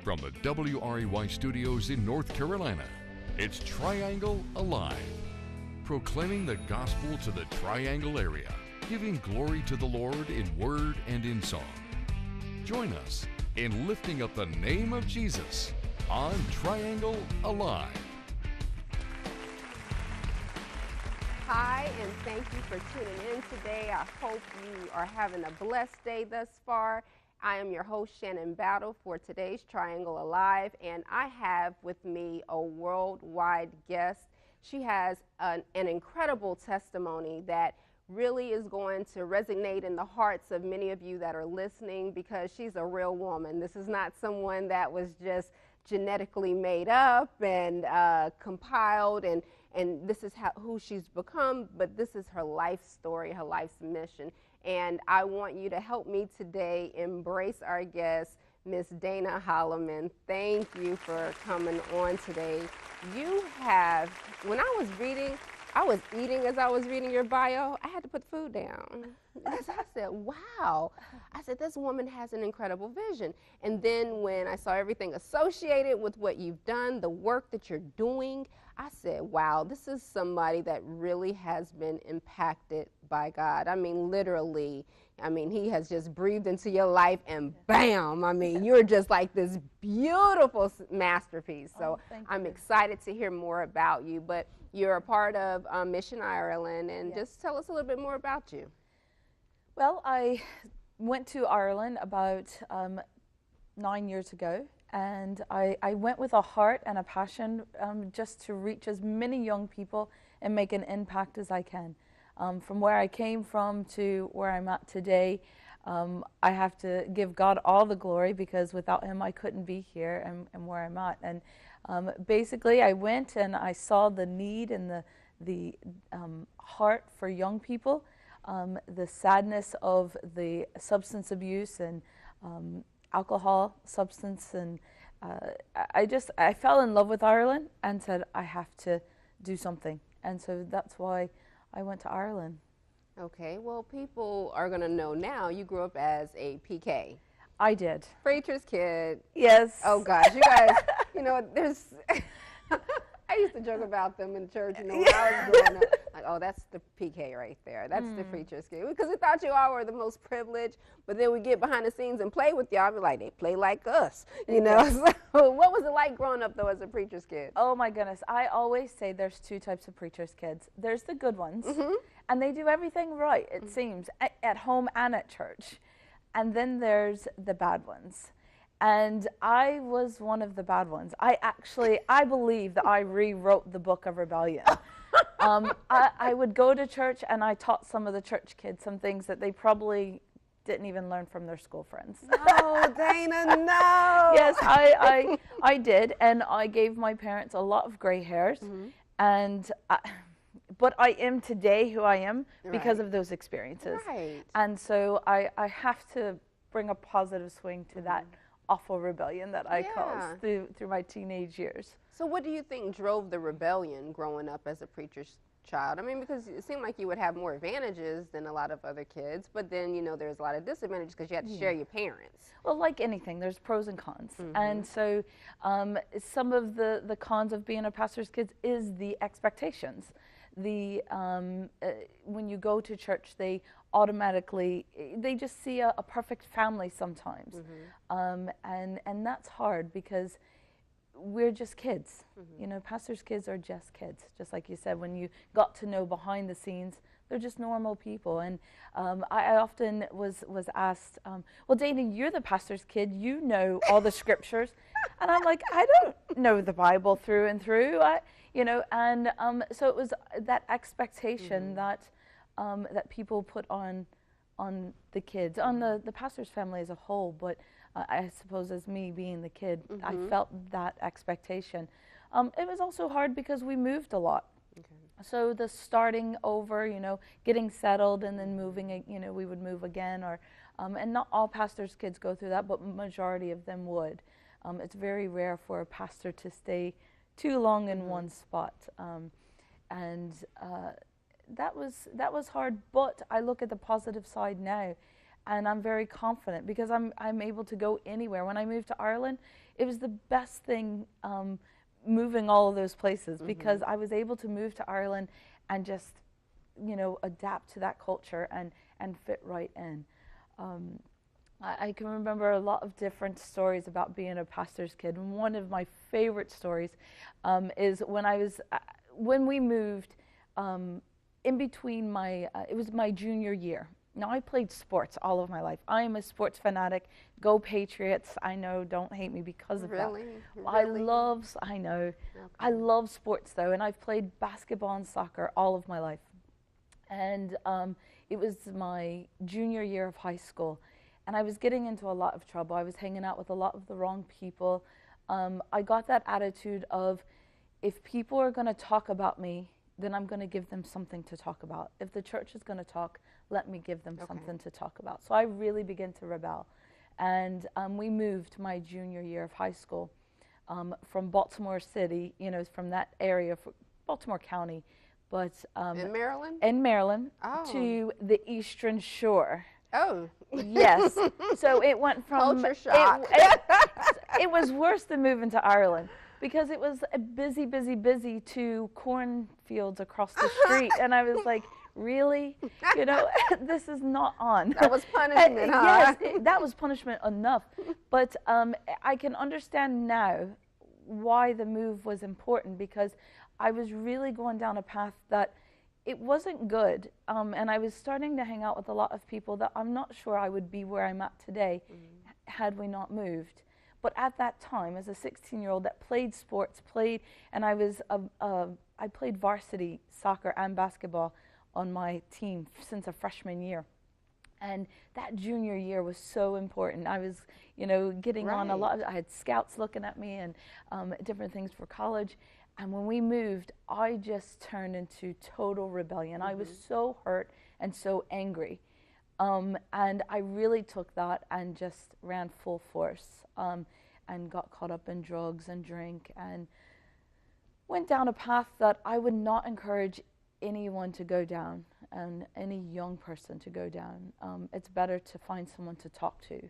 From the WREY studios in North Carolina, it's Triangle Alive, proclaiming the gospel to the Triangle area, giving glory to the Lord in word and in song. Join us in lifting up the name of Jesus on Triangle Alive. Hi, and thank you for tuning in today. I hope you are having a blessed day thus far. I am your host, Shannon Battle, for today's Triangle Alive, and I have with me a worldwide guest. She has an incredible testimony that really is going to resonate in the hearts of many of you that are listening, because she's a real woman. This is not someone that was just genetically made up and compiled, and this is who she's become, but this is her life story, her life's mission. And I want you to help me today embrace our guest, Miss Dana Holloman. Thank you for coming on today. You have, when I was eating as I was reading your bio, I had to put the food down. Because I said, wow. I said, this woman has an incredible vision. And then when I saw everything associated with what you've done, the work that you're doing, I said, wow, this is somebody that really has been impacted by God. I mean, literally, he has just breathed into your life and bam, you're just like this beautiful masterpiece. So I'm excited to hear more about you. But you're a part of Mission Ireland, and just tell us a little bit more about you. Well, I went to Ireland about 9 years ago, and I went with a heart and a passion just to reach as many young people and make an impact as I can. From where I came from to where I'm at today, I have to give God all the glory, because without Him I couldn't be here and where I'm at. And basically I went and I saw the need and the heart for young people, the sadness of the substance abuse and alcohol, substance, and I fell in love with Ireland and said, I have to do something. And so that's why I went to Ireland. Okay, well, people are going to know now you grew up as a PK. I did. Preacher's kid. Yes. Oh, gosh, you guys, there's, I used to joke about them in church, when I was growing up. Like, oh, that's the PK right there. That's the preacher's kid. Because we thought you all were the most privileged, but then we get behind the scenes and play with y'all, be like, they play like us, So what was it like growing up, though, as a preacher's kid? Oh, my goodness. I always say there's two types of preacher's kids. There's the good ones, and they do everything right, it seems, at home and at church. And then there's the bad ones. And I was one of the bad ones. I believe that I rewrote the book of rebellion. I would go to church and I taught some of the church kids some things that they probably didn't even learn from their school friends. No, Dana, no. Yes, I did, and I gave my parents a lot of gray hairs, but I am today who I am because of those experiences. Right. And so I have to bring a positive swing to that awful rebellion that I caused through my teenage years. So what do you think drove the rebellion growing up as a preacher's child? Because it seemed like you would have more advantages than a lot of other kids, but then, there's a lot of disadvantages because you had to share your parents. Well, like anything, there's pros and cons. And so some of the cons of being a pastor's kid is the expectations. When you go to church, they just see a perfect family sometimes. And that's hard because we're just kids. Pastors' kids are just kids. Just like you said, when you got to know behind the scenes, they're just normal people. And I often was asked, well, Dana, you're the pastor's kid. You know all the scriptures. And I'm like, I don't know the Bible through and through. So it was that expectation that people put on the kids, on the pastor's family as a whole, but I suppose as me being the kid, I felt that expectation. It was also hard because we moved a lot. So the starting over, getting settled and then moving, we would move again, and not all pastors' kids go through that, but majority of them would. It's very rare for a pastor to stay too long in one spot. That was hard, but I look at the positive side now, and I'm very confident because I'm able to go anywhere. When I moved to Ireland, it was the best thing moving all of those places because I was able to move to Ireland and just, you know, adapt to that culture and fit right in. I can remember a lot of different stories about being a pastor's kid. And one of my favorite stories is when we moved in between it was my junior year. Now, I played sports all of my life. I am a sports fanatic. Go Patriots. I know, don't hate me because of that. Really? I know. Okay. I love sports, though, and I've played basketball and soccer all of my life. And it was my junior year of high school, and I was getting into a lot of trouble. I was hanging out with a lot of the wrong people. I got that attitude of, if people are going to talk about me, then I'm going to give them something to talk about. If the church is going to talk, let me give them something to talk about. So I really began to rebel. And we moved my junior year of high school from Baltimore City, you know, from that area, Baltimore County, but in Maryland? In Maryland, to the Eastern Shore. Oh. Yes. So it went from... Culture shock. It was worse than moving to Ireland, because it was a busy to cornfields across the street. And I was like, really? You know, this is not on. That was punishment, huh? Yes, that was punishment enough. But I can understand now why the move was important, because I was really going down a path that it wasn't good. And I was starting to hang out with a lot of people that I'm not sure I would be where I'm at today had we not moved. But at that time, as a 16-year-old that played sports, and I played varsity soccer and basketball on my team since a freshman year. And that junior year was so important. I was, you know, getting on a lot. I had scouts looking at me and different things for college. And when we moved, I just turned into total rebellion. I was so hurt and so angry. And I really took that and just ran full force and got caught up in drugs and drink and went down a path that I would not encourage anyone to go down, and any young person to go down. It's better to find someone to talk to.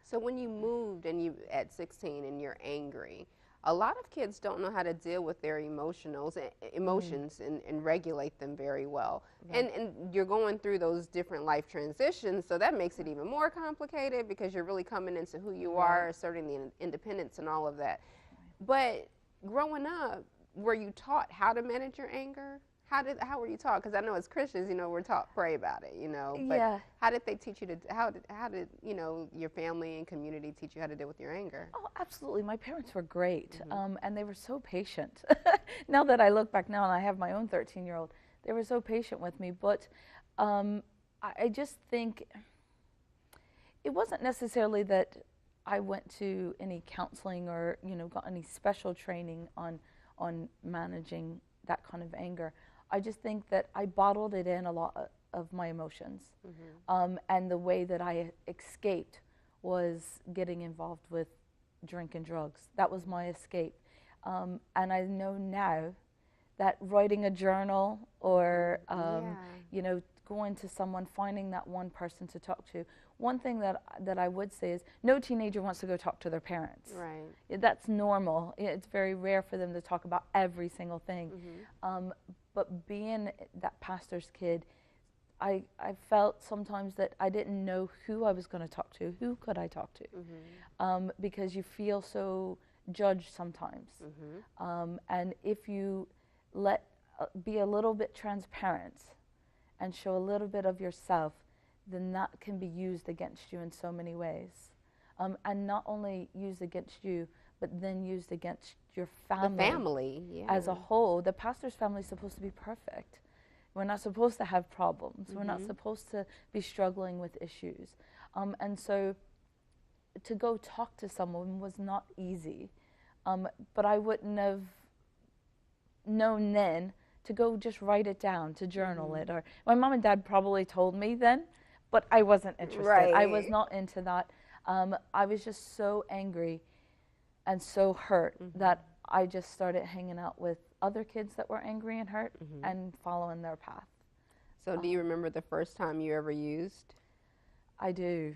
So when you moved and you at 16 and you're angry, a lot of kids don't know how to deal with their emotions and regulate them very well. Right. And you're going through those different life transitions, so that makes it even more complicated because you're really coming into who you are, asserting the independence and all of that. But growing up, were you taught how to manage your anger? How were you taught? Because I know as Christians, you know, we're taught pray about it, you know. But how did they teach you to? How did you know, your family and community teach you how to deal with your anger? Oh, absolutely. My parents were great, and they were so patient. Now that I look back now, and I have my own 13-year-old, they were so patient with me. But I just think it wasn't necessarily that I went to any counseling or, you know, got any special training on managing that kind of anger. I just think that I bottled it in a lot of my emotions. And the way that I escaped was getting involved with drink and drugs. That was my escape. And I know now that writing a journal or, you know, going to someone, finding that one person to talk to. One thing that I would say is no teenager wants to go talk to their parents. Right. That's normal. It's very rare for them to talk about every single thing. But being that pastor's kid, I felt sometimes that I didn't know who I was going to talk to. Who could I talk to? Because you feel so judged sometimes. And if you be a little bit transparent and show a little bit of yourself, then that can be used against you in so many ways. And not only used against you, but then used against your family. The family, as a whole. The pastor's family is supposed to be perfect. We're not supposed to have problems. We're not supposed to be struggling with issues. And so to go talk to someone was not easy. But I wouldn't have known then to go just write it down, to journal it. Or my mom and dad probably told me then, but I wasn't interested. Right. I was not into that. I was just so angry and so hurt that I just started hanging out with other kids that were angry and hurt and following their path. So do you remember the first time you ever used? I do.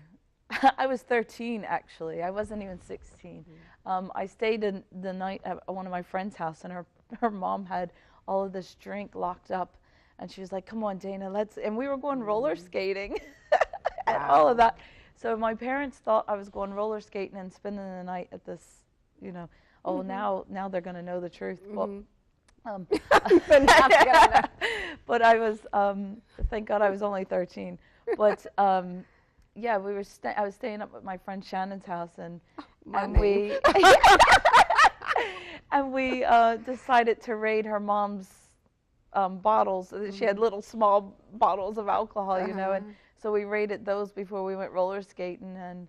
I was 13, actually. I wasn't even 16. I stayed in the night at one of my friend's house, and her mom had all of this drink locked up, and she was like, come on, Dana, let's, and we were going roller skating and all of that. So my parents thought I was going roller skating and spending the night at this, you know, oh, now they're going to know the truth. Well, but I was, thank God I was only 13. But yeah, I was staying up at my friend Shannon's house, and we and we decided to raid her mom's bottles. She had little small bottles of alcohol, you know, and so we raided those before we went roller skating, and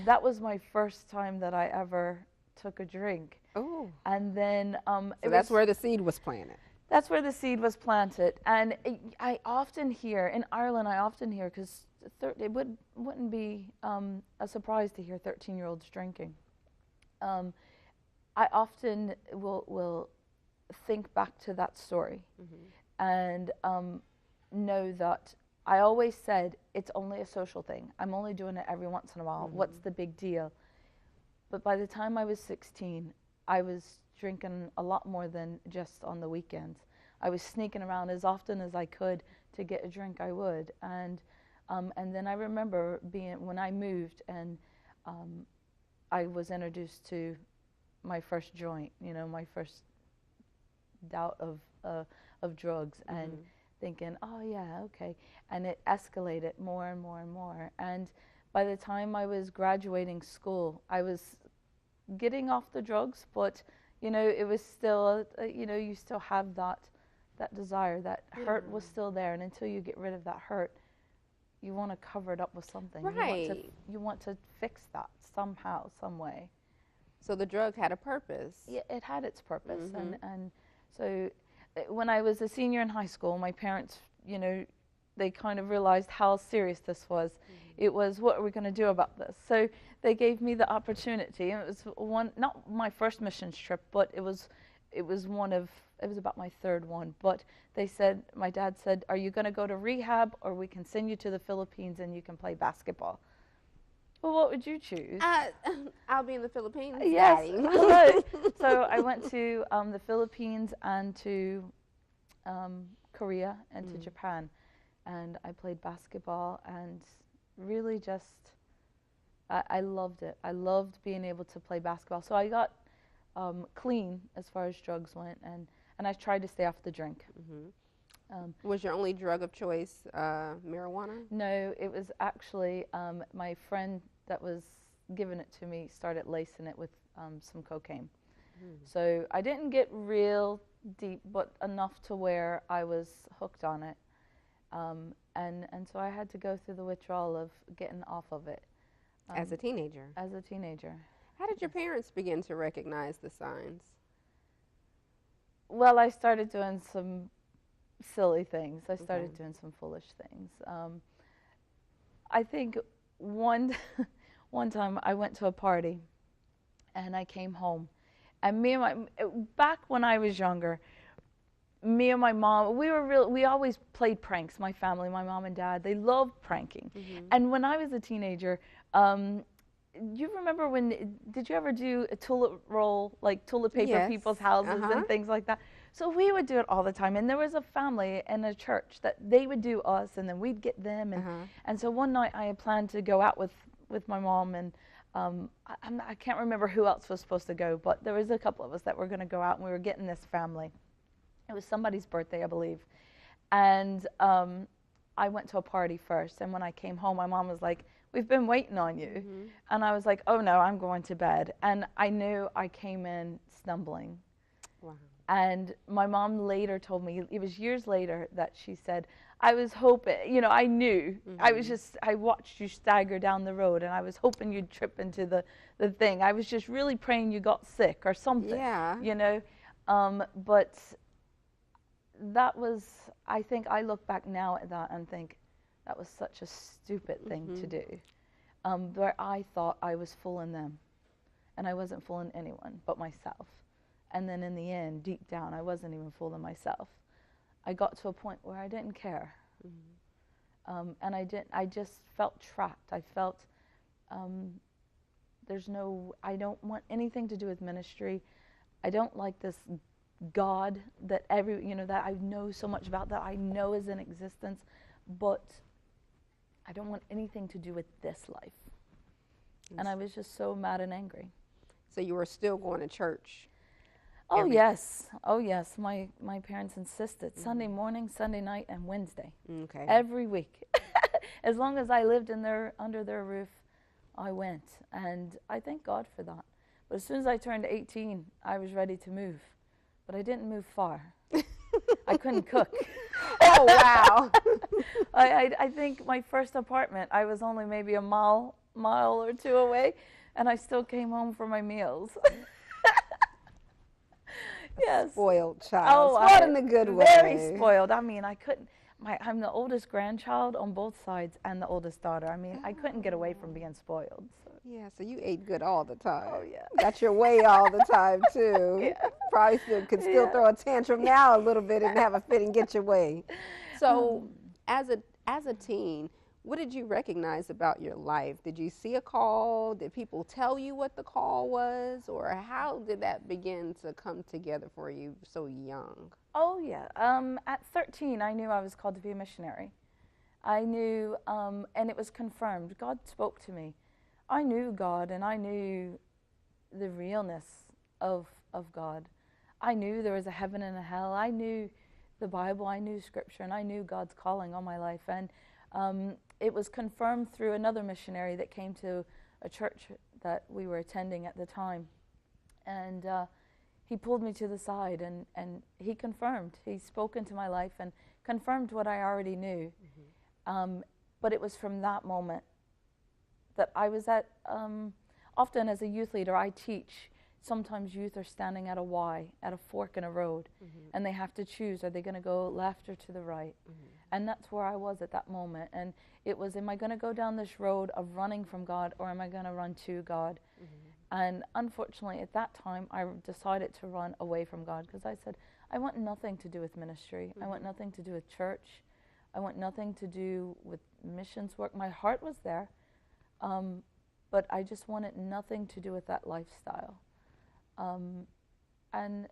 that was my first time that I ever took a drink. Oh. And then so that's where the seed was planted. That's where the seed was planted. And I often hear, in Ireland, because it wouldn't be a surprise to hear 13-year-olds drinking. I often will think back to that story and know that I always said, it's only a social thing. I'm only doing it every once in a while. What's the big deal? But by the time I was 16, I was drinking a lot more than just on the weekends. I was sneaking around as often as I could to get a drink. I would, and then I remember when I moved, and I was introduced to my first joint. You know, my first doubt of drugs, and thinking, oh yeah, okay, and it escalated more and more and more. And by the time I was graduating school, I was getting off the drugs, but you know, it was still, you know, you still have that desire, that hurt was still there, and until you get rid of that hurt, you want to cover it up with something. Right. You want to fix that somehow, some way. So the drug had a purpose. Yeah, it had its purpose, and so when I was a senior in high school, my parents, you know, they kind of realized how serious this was. It was, what are we going to do about this? So they gave me the opportunity, and it was not my first missions trip, but it was about my third one. But they said, my dad said, are you going to go to rehab, or we can send you to the Philippines and you can play basketball? Well, what would you choose? I'll be in the Philippines. Yes. Daddy. So I went to the Philippines and to Korea and to Japan, and I played basketball, and really just, I loved it. I loved being able to play basketball. So I got clean as far as drugs went, and I tried to stay off the drink. Was your only drug of choice marijuana? No, it was actually my friend that was giving it to me started lacing it with some cocaine. So I didn't get real deep, but enough to where I was hooked on it. And so I had to go through the withdrawal of getting off of it. As a teenager? As a teenager. How did your parents begin to recognize the signs? Well, I started doing some silly things. I started doing some foolish things. I think one time I went to a party, and I came home, and back when I was younger, me and my mom, we always played pranks. My family, my mom and dad, they loved pranking. And when I was a teenager, you remember did you ever do a tulip roll, like tulip paper people's houses and things like that? So we would do it all the time. And there was a family in a church that they would do us, and then we'd get them. And so one night I had planned to go out with my mom, and I can't remember who else was supposed to go, but there was a couple of us that were going to go out, and we were getting this family. It was somebody's birthday, I believe. And I went to a party first, and when I came home, my mom was like, we've been waiting on you. And I was like, oh no, I'm going to bed. And I knew I came in stumbling. Wow. And my mom later told me, it was years later, that she said, I was hoping, you know, I knew. I watched you stagger down the road, and I was hoping you'd trip into the thing. I was just really praying you got sick or something, you know. But that was, I think I look back now at that and think, that was such a stupid thing to do, where I thought I was fooling them, and I wasn't fooling anyone but myself. And then in the end, deep down, I wasn't even fooling myself. I got to a point where I didn't care. And I just felt trapped. I felt I don't want anything to do with ministry. I don't like this God that that I know so much about, that I know is in existence, but I don't want anything to do with this life. Yes. And I was just so mad and angry. So you were still going to church? Oh yes. My parents insisted. Mm-hmm. Sunday morning, Sunday night, and Wednesday. Okay. Every week. As long as I lived under their roof, I went. And I thank God for that. But as soon as I turned 18, I was ready to move. But I didn't move far. I couldn't cook. Oh, wow. I think my first apartment, I was only maybe a mile or two away, and I still came home for my meals. Yes. Spoiled child. Spoiled in a good way. Very spoiled. I mean, I couldn't. I'm the oldest grandchild on both sides and the oldest daughter. I mean, I couldn't get away from being spoiled. So. Yeah, so you ate good all the time. Oh, yeah. Got your way all the time, too. Yeah. Probably could still throw a tantrum now a little bit and have a fit and get your way. So as a teen, what did you recognize about your life? Did you see a call? Did people tell you what the call was? Or how did that begin to come together for you so young? Oh, yeah. At 13, I knew I was called to be a missionary. I knew, and it was confirmed. God spoke to me. I knew God, and I knew the realness of God. I knew there was a heaven and a hell. I knew the Bible. I knew Scripture, and I knew God's calling on my life. And it was confirmed through another missionary that came to a church that we were attending at the time. And he pulled me to the side, and he confirmed. He spoke into my life and confirmed what I already knew. Mm-hmm. But it was from that moment that I was at, often as a youth leader, I teach. Sometimes youth are standing at a Y, at a fork in a road, mm-hmm. and they have to choose, are they going to go left or to the right? Mm-hmm. And that's where I was at that moment. And it was, am I going to go down this road of running from God, or am I going to run to God? Mm-hmm. And unfortunately, at that time, I decided to run away from God, because I said, I want nothing to do with ministry. Mm-hmm. I want nothing to do with church. I want nothing to do with missions work. My heart was there. But I just wanted nothing to do with that lifestyle. And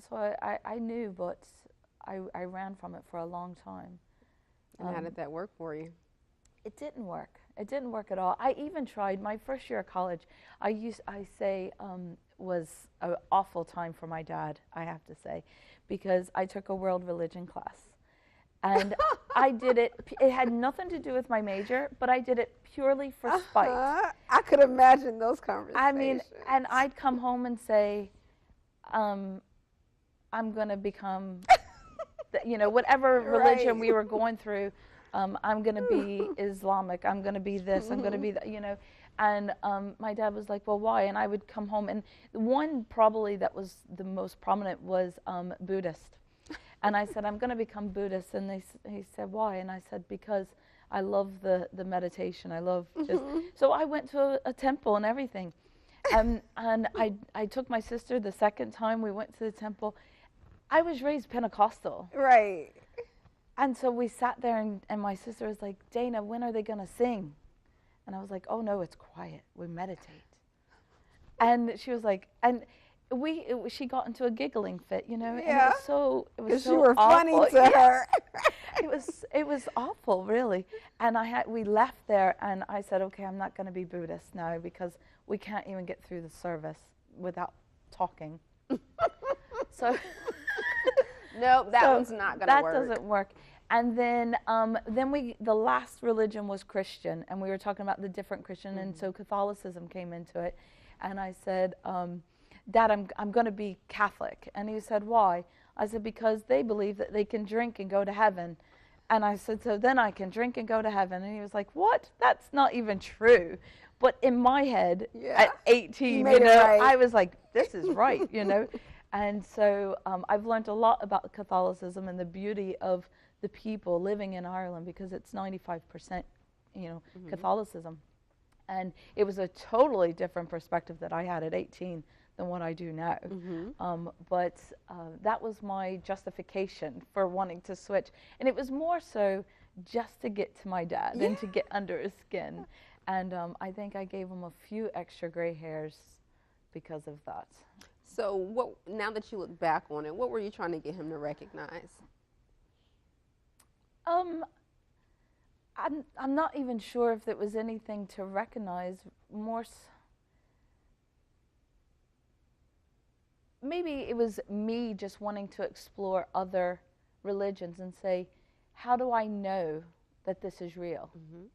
so I knew, but I ran from it for a long time. And how did that work for you? It didn't work. It didn't work at all. I even tried my first year of college. Was an awful time for my dad, I have to say, because I took a world religion class. And I did it, it had nothing to do with my major, but I did it purely for spite. I could imagine those conversations. I mean, and I'd come home and say, I'm going to become, whatever religion we were going through, I'm going to be Islamic, I'm going to be this, I'm going to be that, And my dad was like, well, why? And I would come home, and the one probably that was the most prominent was Buddhist. And I said, I'm going to become Buddhist. And he said, why? And I said, because I love the meditation. I love just... So I went to a temple and everything. And I took my sister the second time we went to the temple. I was raised Pentecostal. Right. And so we sat there, and my sister was like, Dana, when are they going to sing? And I was like, oh, no, it's quiet. We meditate. And she was like... and. She got into a giggling fit, Yeah. And it was so you were awful. Funny to her. It was awful, really. And we left there, and I said, okay, I'm not going to be Buddhist now, because we can't even get through the service without talking. So nope, that one's not going to work. That doesn't work. And then the last religion was Christian, and we were talking about the different Christian, and so Catholicism came into it, and I said, Dad, I'm going to be Catholic. And he said, why? I said, because they believe that they can drink and go to heaven. And I said, so then I can drink and go to heaven. And he was like, what? That's not even true. But in my head, at 18, right. I was like, this is right, And so I've learned a lot about Catholicism and the beauty of the people living in Ireland, because it's 95%, Catholicism. And it was a totally different perspective that I had at 18 than what I do now. But that was my justification for wanting to switch. And it was more so just to get to my dad and to get under his skin. And I think I gave him a few extra gray hairs because of that. So what, now that you look back on it, what were you trying to get him to recognize? I'm not even sure if it was anything to recognize. Maybe it was me just wanting to explore other religions and say, how do I know that this is real? Mm-hmm.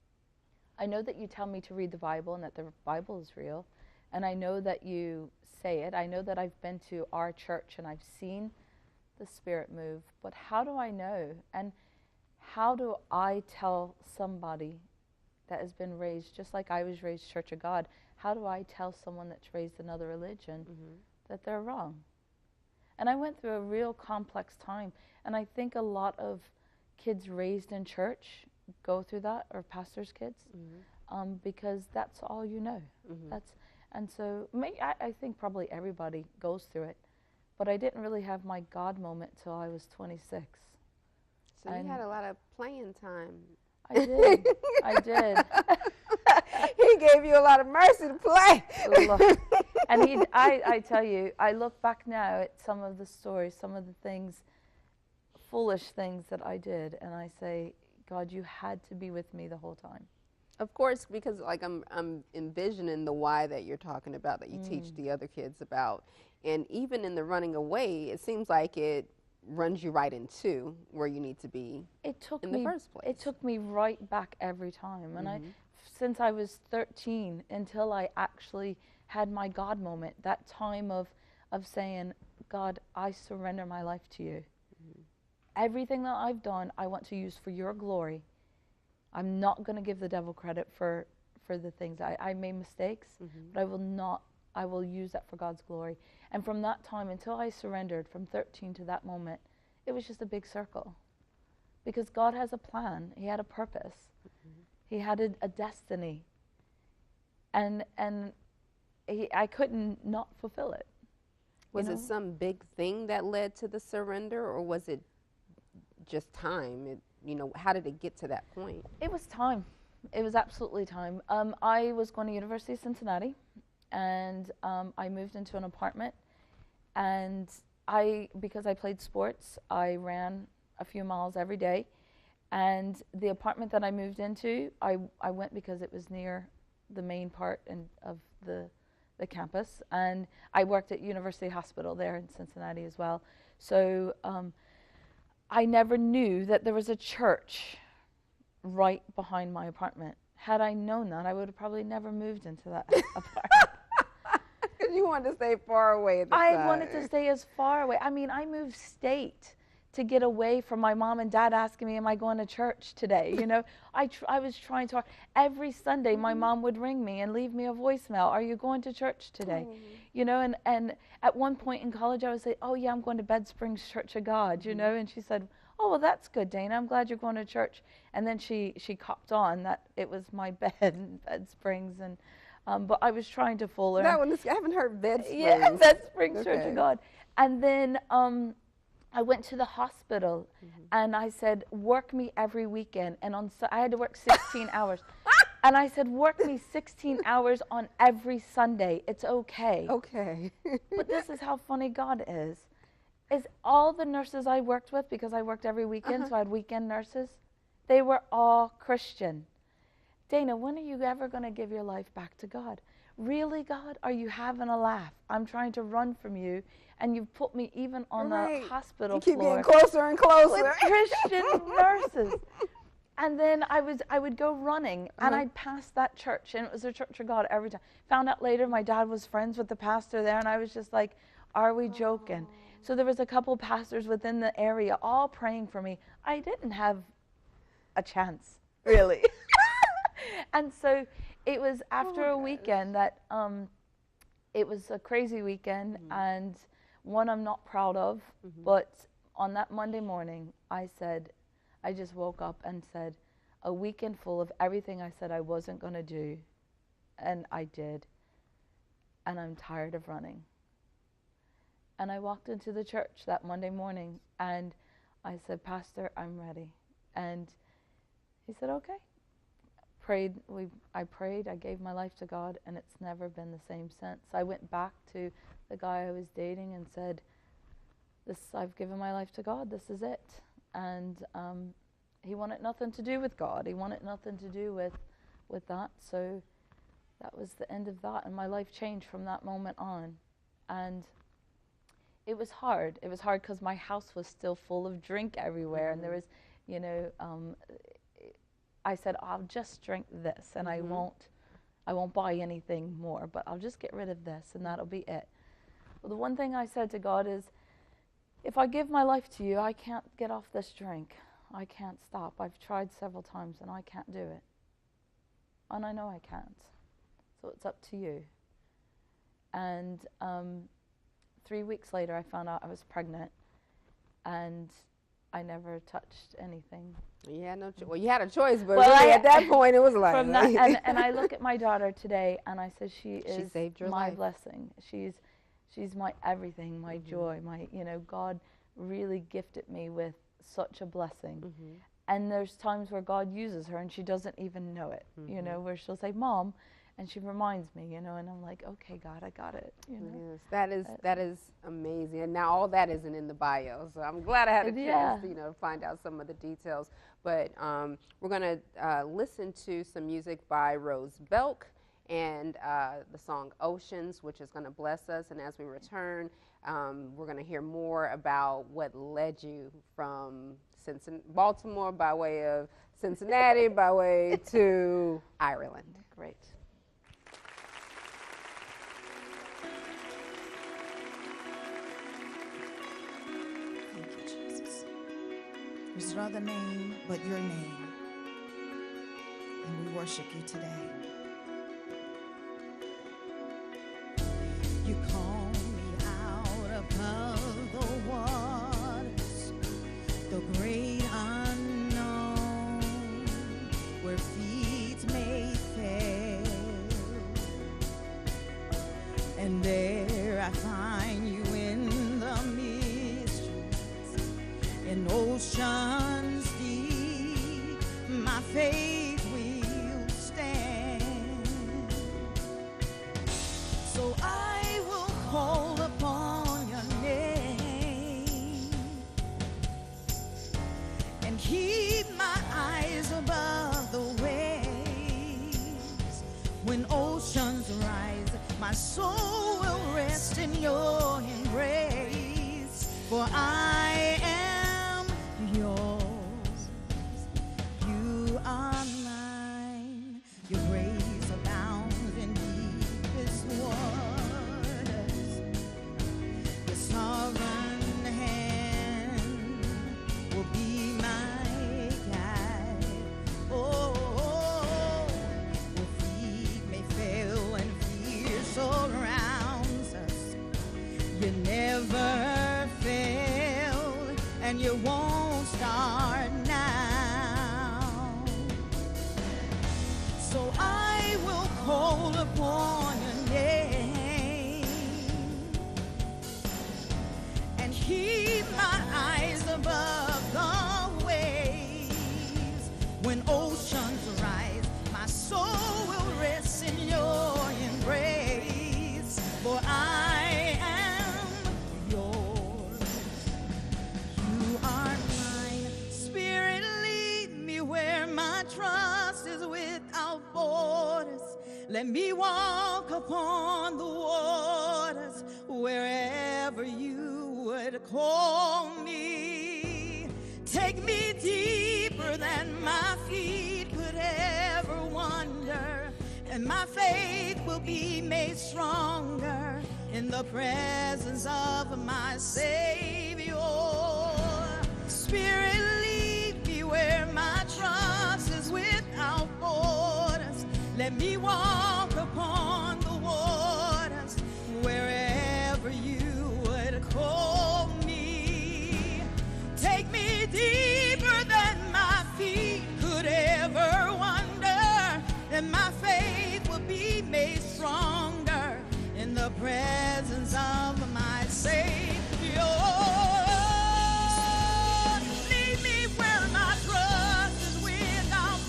I know that you tell me to read the Bible and that the Bible is real, and I know that you say it. I know that I've been to our church and I've seen the Spirit move, but how do I know? And how do I tell somebody that has been raised, just like I was raised Church of God, how do I tell someone that's raised another religion that they're wrong? And I went through a real complex time, and I think a lot of kids raised in church go through that, or pastors' kids, because that's all you know. And so I think probably everybody goes through it, but I didn't really have my God moment till I was 26. So you had a lot of playing time. I did. I did. He gave you a lot of mercy to play. And I tell you, I look back now at some of the stories, some of the things, foolish things that I did, and I say, God, you had to be with me the whole time. Of course, because like I'm envisioning the why that you're talking about, that you teach the other kids about. And even in the running away, it seems like it runs you right into where you need to be in the first place. It took me right back every time. And since I was 13 until I actually had my God moment, that time of saying, God, I surrender my life to you. Everything that I've done, I want to use for your glory. I'm not going to give the devil credit for the things. I made mistakes, but I will use that for God's glory. And from that time until I surrendered, from 13 to that moment, it was just a big circle. Because God has a plan. He had a purpose. He had a destiny. And I couldn't not fulfill it. Was it some big thing that led to the surrender, or was it just time? How did it get to that point? It was time. It was absolutely time. I was going to University of Cincinnati, and I moved into an apartment. And because I played sports, I ran a few miles every day. And the apartment that I moved into, I went because it was near the main part of the campus. And I worked at University Hospital there in Cincinnati as well. So I never knew that there was a church right behind my apartment. Had I known that, I would have probably never moved into that apartment. You wanted to stay far away at the time. I wanted to stay as far away. I mean, I moved state to get away from my mom and dad asking me, am I going to church today? I was trying to. Every Sunday, my mom would ring me and leave me a voicemail. Are you going to church today? And at one point in college, I would say, oh, yeah, I'm going to Bed Springs Church of God, and she said, oh, well, that's good, Dana. I'm glad you're going to church. And then she copped on that it was my bed in Bed Springs. But I was trying to fool her. I haven't heard Bed Springs. Yeah, Bed Springs Church of God. And then I went to the hospital, and I said, work me every weekend. And I had to work 16 hours. And I said, work me 16 hours on every Sunday. It's okay. Okay. But this is how funny God is all the nurses I worked with, because I worked every weekend, so I had weekend nurses, they were all Christian. Dana, when are you ever going to give your life back to God? Really, God? Are you having a laugh? I'm trying to run from you, and you've put me even on a hospital floor. You keep getting closer and closer. With Christian nurses. And then I would go running, and I'd pass that church, and it was a Church of God every time. Found out later my dad was friends with the pastor there, and I was just like, are we joking? So there was a couple pastors within the area all praying for me. I didn't have a chance, really. And so it was after a weekend that it was a crazy weekend, and one I'm not proud of. But on that Monday morning, I just woke up and said, a weekend full of everything I said I wasn't going to do, and I did. And I'm tired of running. And I walked into the church that Monday morning, and I said, Pastor, I'm ready. And He said, okay. I prayed, I gave my life to God, and it's never been the same since. I went back to the guy I was dating and said, I've given my life to God, this is it. And he wanted nothing to do with God. He wanted nothing to do with that. So that was the end of that, and my life changed from that moment on. And it was hard. It was hard because my house was still full of drink everywhere, and there was, you know, I said, I'll just drink this, and I won't buy anything more, but I'll just get rid of this, and that'll be it. Well, the one thing I said to God is, if I give my life to you, I can't get off this drink. I can't stop. I've tried several times, and I can't do it. And I know I can't. So it's up to you. And 3 weeks later, I found out I was pregnant, and I never touched anything. You had no choice. Well, you had a choice, but Well, really at that point, it was like... From that, and I look at my daughter today, and I said, she saved your my life. blessing. She's my everything, my joy, my, you know, God really gifted me with such a blessing. And there's times where God uses her, and she doesn't even know it, you know, where she'll say, Mom, and she reminds me, you know, and I'm like, okay, God, I got it, you know. Yes, that is amazing. And now all that isn't in the bio, so I'm glad I had a chance, you know, to find out some of the details. But we're going to listen to some music by Rose Belk and the song Oceans, which is going to bless us. And as we return, we're going to hear more about what led you from Baltimore by way of Cincinnati, by way to Ireland. Great. There's no other name but your name, and we worship you today. You call me out above the waters, the great unknown, where feet may fail, and there I find you in the mysteries, in oceans deep, my faith will stand. So I will call upon your name and keep my eyes above the waves. When oceans rise, my soul will rest in your embrace. For I am yours, you are mine. Your grace abounds in deepest waters. Your sovereign hand will be my guide. Oh, your feet may fail and fear surrounds us. You never fail, and you won't start now. So I will call upon your name and keep my eyes above the waves. When oceans rise, my soul will rest in your embrace. For I am yours, you are mine. Spirit, lead me where my trust is without borders. Let me walk upon the waters wherever you would call me. Take me deeper than my feet could ever wander, and my faith will be made stronger in the presence of my Savior. Spirit, lead me where my trust is without borders. Let me walk upon the waters wherever you would call me. Take me deeper than my feet could ever wander, and my faith will be made stronger in the presence of my Savior. Lead me where my trust is without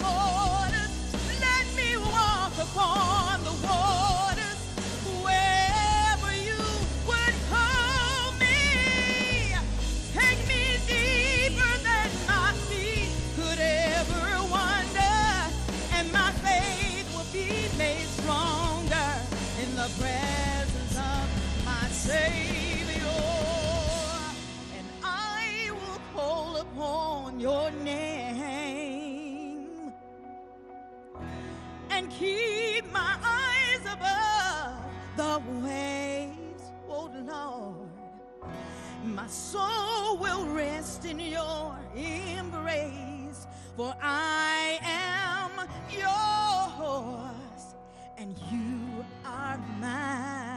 My soul will rest in your embrace, for I am yours and you are mine.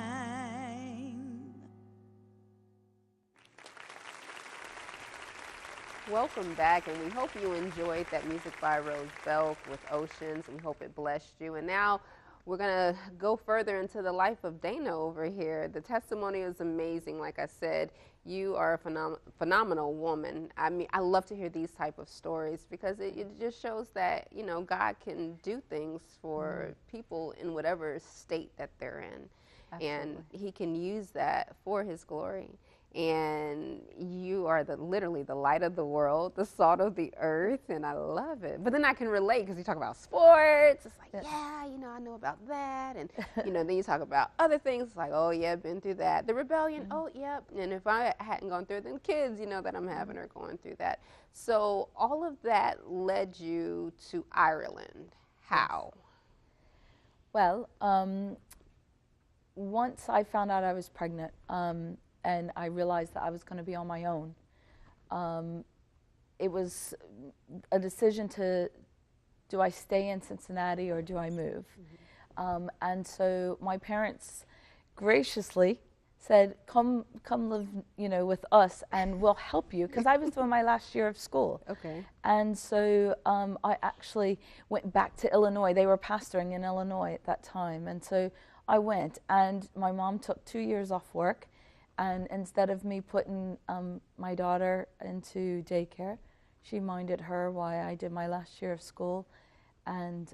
Welcome back, and we hope you enjoyed that music by Rose Belk with Oceans. We hope it blessed you. And now we're going to go further into the life of Dana over here. The testimony is amazing. Like I said, you are a phenomenal woman. I mean, I love to hear these type of stories because it just shows that, you know, God can do things for people in whatever state that they're in. Absolutely. And he can use that for his glory. And you are literally the light of the world, the salt of the earth, and I love it. But then I can relate because you talk about sports. It's like, yeah, you know, I know about that. And, you know, then you talk about other things like, oh, yeah, I've been through that. The rebellion, oh, yep. And if I hadn't gone through it, then kids, you know, that I'm having are going through that. So all of that led you to Ireland. How? Well, once I found out I was pregnant, and I realized that I was going to be on my own. It was a decision to, do I stay in Cincinnati or do I move? And so my parents graciously said, come live, you know, with us and we'll help you, because I was doing my last year of school. Okay. And so I actually went back to Illinois. They were pastoring in Illinois at that time. And so I went, and my mom took 2 years off work. And instead of me putting my daughter into daycare, she minded her while I did my last year of school, and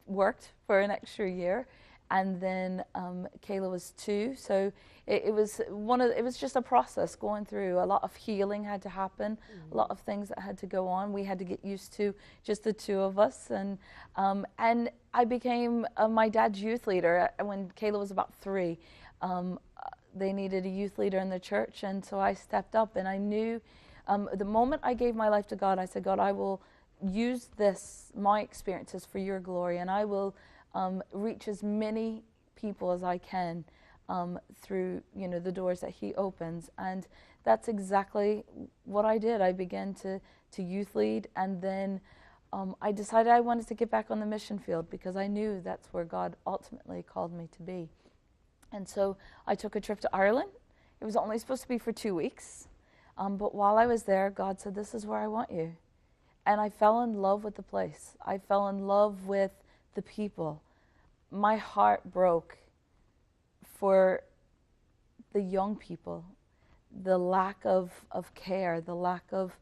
worked for an extra year. And then Kayla was 2, so it was just a process going through. A lot of healing had to happen, a lot of things that had to go on. We had to get used to just the 2 of us, and I became my dad's youth leader when Kayla was about 3. They needed a youth leader in the church, and so I stepped up, and I knew the moment I gave my life to God, I said, God, I will use my experiences for your glory, and I will reach as many people as I can through, you know, the doors that he opens. And that's exactly what I did. I began to youth lead, and then I decided I wanted to get back on the mission field because I knew that's where God ultimately called me to be. And so I took a trip to Ireland. It was only supposed to be for 2 weeks. But while I was there, God said, this is where I want you. And I fell in love with the place. I fell in love with the people. My heart broke for the young people, the lack of care, the lack of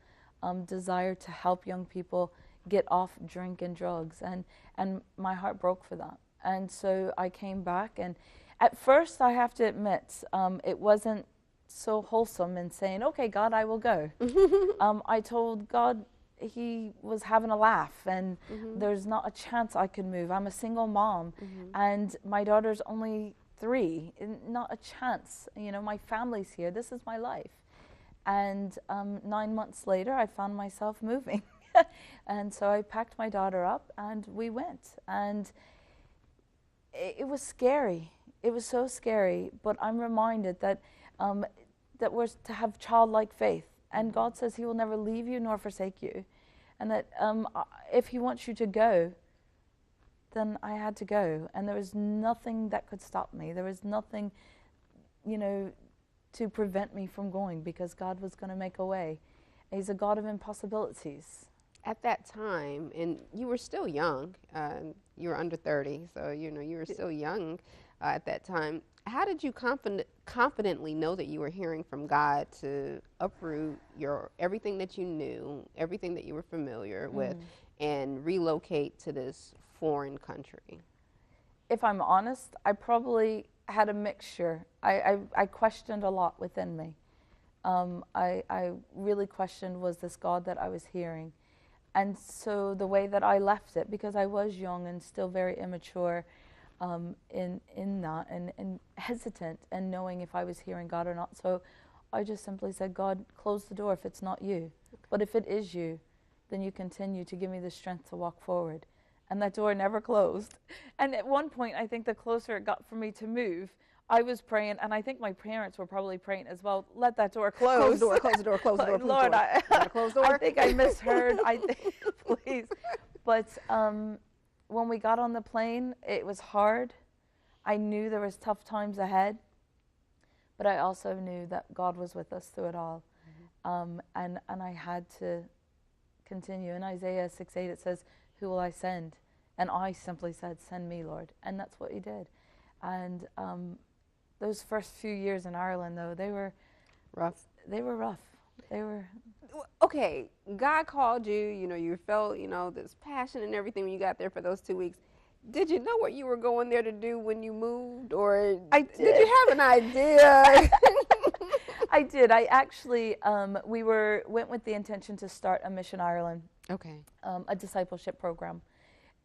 desire to help young people get off drink and drugs. And my heart broke for that. And so I came back, and at first, I have to admit, it wasn't so wholesome in saying, okay, God, I will go. I told God he was having a laugh, and there's not a chance I could move. I'm a single mom, and my daughter's only 3. Not a chance. You know, my family's here. This is my life. And 9 months later, I found myself moving. And so I packed my daughter up, and we went. And it was scary. It was so scary, but I'm reminded that that we're to have childlike faith, and God says he will never leave you nor forsake you, and that if he wants you to go, then I had to go, and there was nothing that could stop me. There was nothing, you know, to prevent me from going, because God was going to make a way. He's a God of impossibilities. At that time, and you were still young, you were under 30, so you know you were still young at that time. How did you confidently know that you were hearing from God to uproot everything that you knew, everything that you were familiar with, and relocate to this foreign country? If I'm honest, I probably had a mixture. I questioned a lot within me. I really questioned, was this God that I was hearing? And so the way that I left it, because I was young and still very immature in that, and hesitant and knowing if I was hearing God or not. So I just simply said, God, close the door if it's not you. Okay. But if it is you, then you continue to give me the strength to walk forward. And that door never closed. And at one point, I think the closer it got for me to move, I was praying, and I think my parents were probably praying as well. Let that door Close close. the door, close the door, close the door. Please, Lord, close the door. I think I misheard. Please. But when we got on the plane, it was hard. I knew there was tough times ahead, but I also knew that God was with us through it all. And I had to continue. In Isaiah 6:8 it says, "Who will I send?" And I simply said, "Send me, Lord." And that's what he did. And those first few years in Ireland, though, they were rough. They were rough. They were. Okay, God called you, you felt, this passion and everything when you got there for those 2 weeks. Did you know what you were going there to do when you moved, or did you have an idea? I did. I actually, we went with the intention to start a Mission Ireland, a discipleship program.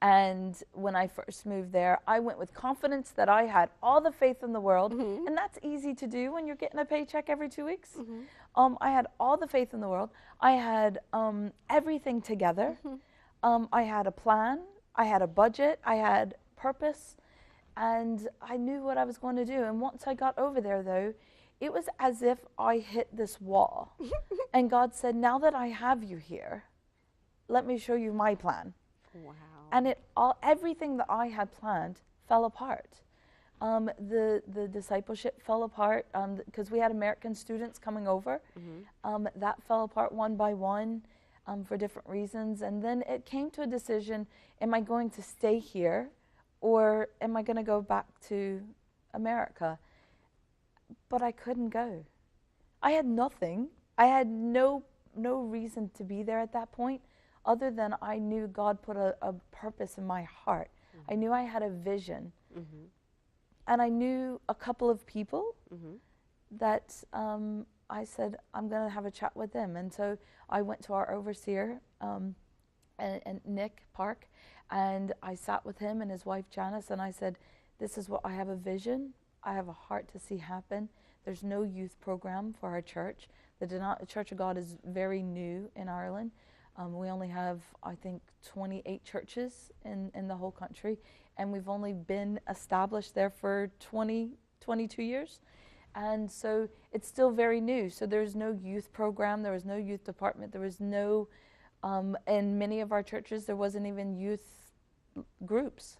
And when I first moved there, I went with confidence that I had all the faith in the world, and that's easy to do when you're getting a paycheck every 2 weeks. I had all the faith in the world. I had everything together. I had a plan. I had a budget. I had purpose, and I knew what I was going to do. And once I got over there, though, it was as if I hit this wall. And God said, "Now that I have you here, let me show you my plan." Wow. And everything that I had planned fell apart. The discipleship fell apart because we had American students coming over. That fell apart one by one for different reasons. And then it came to a decision, am I going to stay here or am I going to go back to America? But I couldn't go. I had nothing. I had no reason to be there at that point, other than I knew God put a purpose in my heart. I knew I had a vision. And I knew a couple of people that I said, I'm going to have a chat with them. And so I went to our overseer, and Nick Park, and I sat with him and his wife Janice, and I said, this is what I have a vision. I have a heart to see happen. There's no youth program for our church. The Church of God is very new in Ireland. We only have, I think, 28 churches in the whole country, and we've only been established there for 22 years. And so it's still very new. So there's no youth program, there was no youth department, there was no, in many of our churches, there wasn't even youth groups.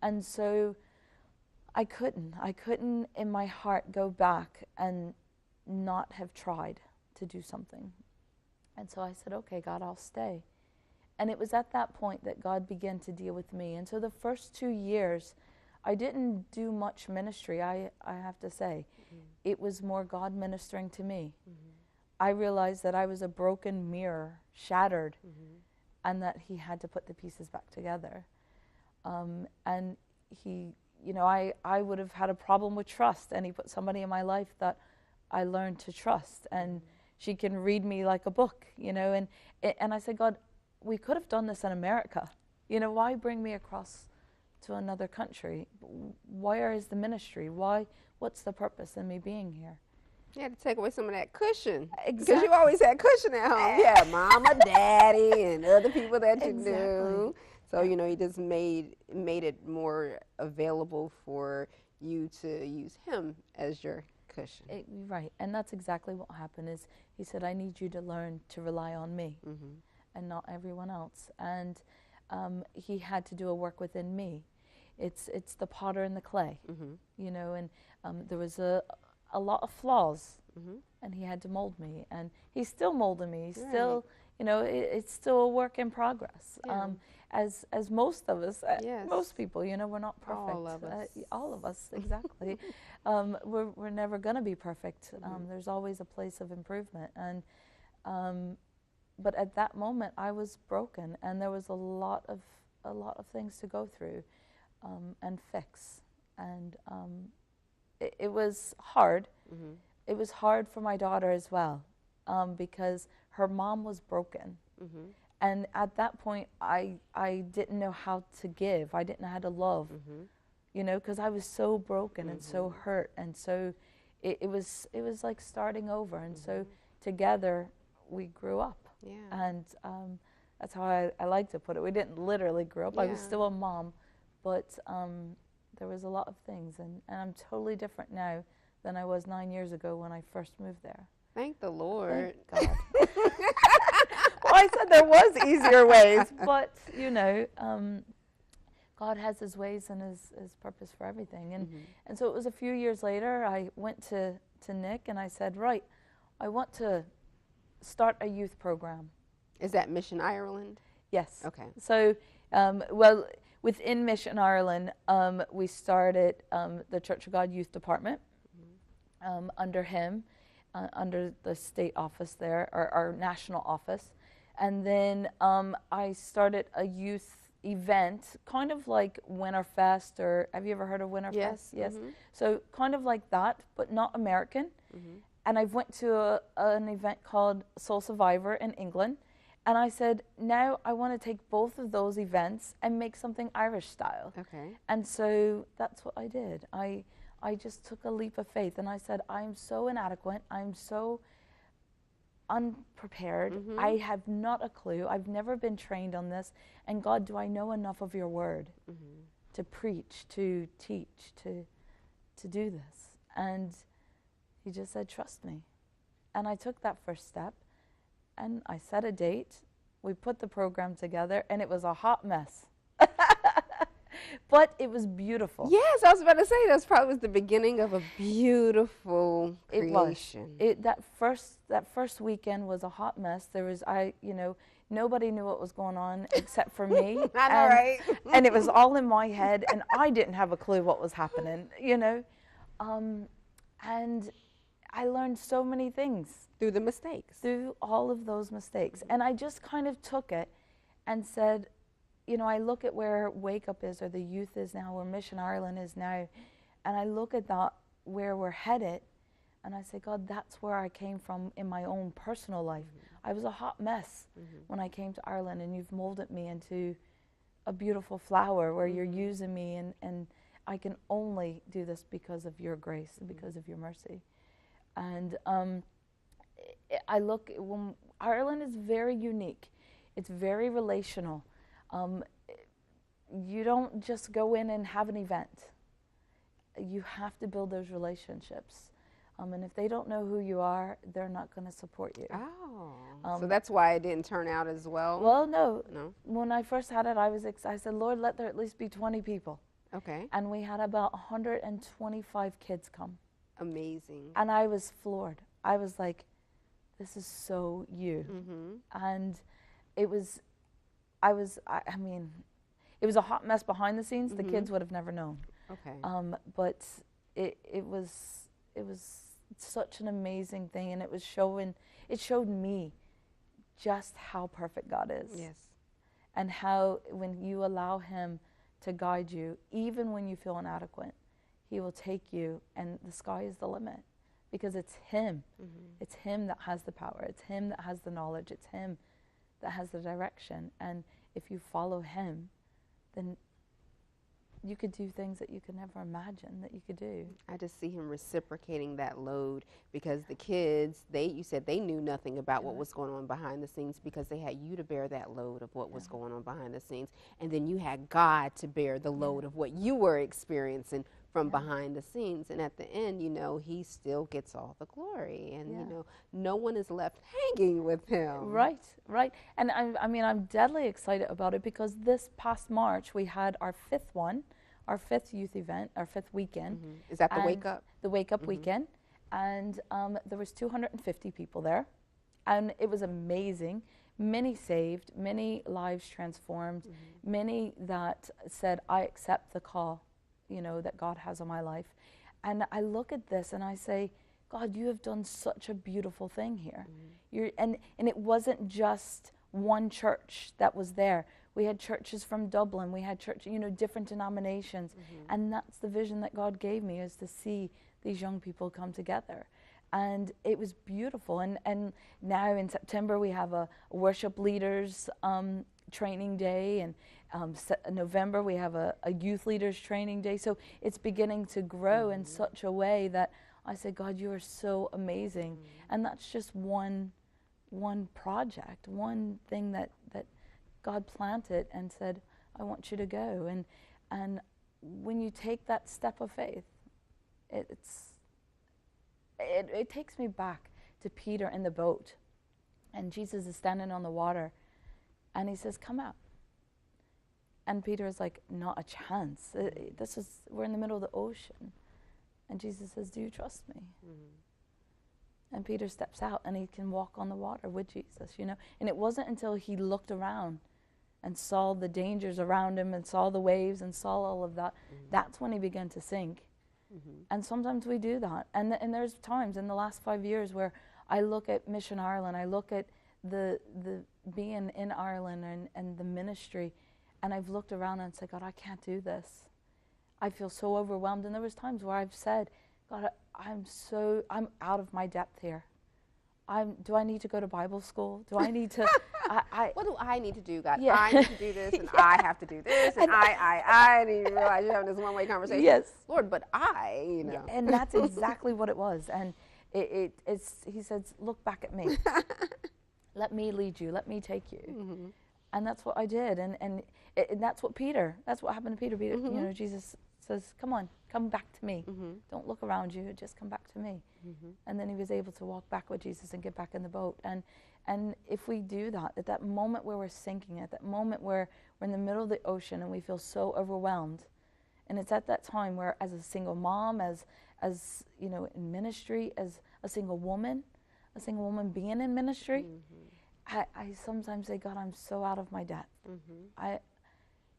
And so I couldn't in my heart go back and not have tried to do something. And so I said, okay, God, I'll stay. And it was at that point that God began to deal with me. And so the first 2 years, I didn't do much ministry, I have to say. It was more God ministering to me. I realized that I was a broken mirror, shattered, and that he had to put the pieces back together. And he, I would have had a problem with trust, and he put somebody in my life that I learned to trust. And she can read me like a book, and I said, God, we could have done this in America. Why bring me across to another country? Where is the ministry? What's the purpose in me being here? You had to take away some of that cushion. Exactly. Because you always had cushion at home. Yeah, mama, daddy, and other people that you knew. So, he just made it more available for you to use him as your cushion. Right, and that's exactly what happened. Is he said, I need you to learn to rely on me and not everyone else. And he had to do a work within me. It's the potter and the clay, and there was a lot of flaws, and he had to mold me, and he's still molding me. He's still, it's still a work in progress. Yeah. As most of us, Yes. most people, we're not perfect. All of us, exactly. We're never going to be perfect. There's always a place of improvement, and but at that moment I was broken, and there was a lot of things to go through and fix, and it was hard. It was hard for my daughter as well, because her mom was broken. And at that point, I didn't know how to give. I didn't know how to love, because I was so broken and so hurt. And so it was like starting over. And so together, we grew up. Yeah. And that's how I like to put it. We didn't literally grow up. I was still a mom. But There was a lot of things, and I'm totally different now than I was 9 years ago when I first moved there. Thank the Lord. Thank God. Well, I said there was easier ways, but you know, God has His ways and His purpose for everything. And so it was a few years later, I went to Nick and I said, right, I want to start a youth program. Is that Mission Ireland? Yes. Okay. So, well, within Mission Ireland, we started the Church of God Youth Department under him, under the state office there, or our national office. And then I started a youth event, kind of like Winterfest, or have you ever heard of Winterfest? Yes. So kind of like that, but not American. And I went to an event called Soul Survivor in England. And I said, now I want to take both of those events and make something Irish style. Okay. And so that's what I did. I just took a leap of faith and I said, I'm so inadequate. I'm so unprepared. I have not a clue. I've never been trained on this. And God, do I know enough of your word to preach, to teach, to do this? And he just said, trust me. And I took that first step and I set a date. We put the program together and it was a hot mess. But it was beautiful. Yes, I was about to say that's probably the beginning of a beautiful creation. It was. That first weekend was a hot mess. There was nobody knew what was going on except for me. I know, right? And it was all in my head, and I didn't have a clue what was happening. And I learned so many things Through the mistakes. through all of those mistakes, and I just kind of took it and said, I look at where Wake Up is, or the youth is now, where Mission Ireland is now, and I look at that, where we're headed, and I say, God, that's where I came from in my own personal life. I was a hot mess when I came to Ireland, and you've molded me into a beautiful flower where you're using me, and I can only do this because of your grace and because of your mercy. And I look, Ireland is very unique. It's very relational. You don't just go in and have an event. You have to build those relationships. And if they don't know who you are, they're not going to support you. Oh, so that's why it didn't turn out as well? Well, no. No? When I first had it, I said, Lord, let there at least be 20 people. Okay. And we had about 125 kids come. Amazing. And I was floored. I was like, this is so you. And it was, I mean, it was a hot mess behind the scenes. The kids would have never known. Okay. But it was such an amazing thing, and it showed me just how perfect God is. Yes. And how when you allow Him to guide you, even when you feel inadequate, He will take you, and the sky is the limit, because it's Him. It's Him that has the power. It's Him that has the knowledge. It's Him that has the direction. And if you follow Him, then you could do things that you could never imagine that you could do. I just see Him reciprocating that load, because the kids, you said they knew nothing about what was going on behind the scenes, because they had you to bear that load of what was going on behind the scenes. And then you had God to bear the load of what you were experiencing from behind the scenes. And at the end, He still gets all the glory. And, no one is left hanging with Him. Right. And I'm deadly excited about it, because this past March, we had our fifth youth event, our fifth weekend. Is that the Wake Up? The Wake Up weekend. And there was 250 people there. And it was amazing. Many saved, many lives transformed, many that said, I accept the call, that God has on my life. And I look at this and I say, God, you have done such a beautiful thing here. And it wasn't just one church that was there. We had churches from Dublin. We had different denominations. And that's the vision that God gave me, is to see these young people come together. And it was beautiful. And now in September, we have a worship leaders training day. And November, we have a youth leaders training day. So it's beginning to grow in such a way that I say, God, you are so amazing. And that's just one project, one thing that God planted and said, I want you to go. And when you take that step of faith, it takes me back to Peter in the boat, and Jesus is standing on the water, and he says, "Come out." And Peter is like, "Not a chance. We're in the middle of the ocean." And Jesus says, "Do you trust me?" And Peter steps out, and he can walk on the water with Jesus, you know. And it wasn't until he looked around and saw the dangers around him and saw the waves and saw all of that, that's when he began to sink. And sometimes we do that. And there's times in the last 5 years where I look at Mission Ireland, I look at the being in Ireland and the ministry, and I've looked around and said, "God, I can't do this. I feel so overwhelmed." And there was times where I've said, "God, I'm out of my depth here. Do I need to go to Bible school? Do I need to, what do I need to do, God? Yeah. I need to do this, and I have to do this, and I didn't even realize you're having this one-way conversation. Yes. Lord, but you know. And that's exactly what it was. And he says, "Look back at me. Let me lead you. Let me take you." And that's what I did. And that's what happened to Peter. Peter, you know, Jesus says, "Come on, come back to me. Don't look around you, just come back to me." And then he was able to walk back with Jesus and get back in the boat. And if we do that, at that moment where we're sinking, at that moment where we're in the middle of the ocean and we feel so overwhelmed, and it's at that time where, as a single mom, as you know, in ministry, as a single woman being in ministry, I sometimes say, "God, I'm so out of my depth.